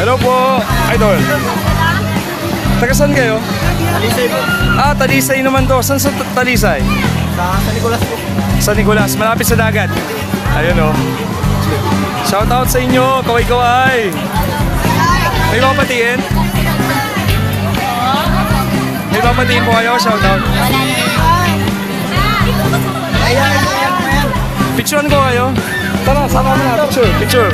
Hello po, idol. Taga saan kayo? Talisay po. Talisay naman to. Saan sa Talisay? Sa Nicolas po. Sa Nicolas, malapit sa dagat. Ayun o. Shout out sa inyo, kaway-kaway. May mapatiin? May mapatiin po kayo, shout out. Ayan. Picturean ko kayo. Tara, sama mo na, picture.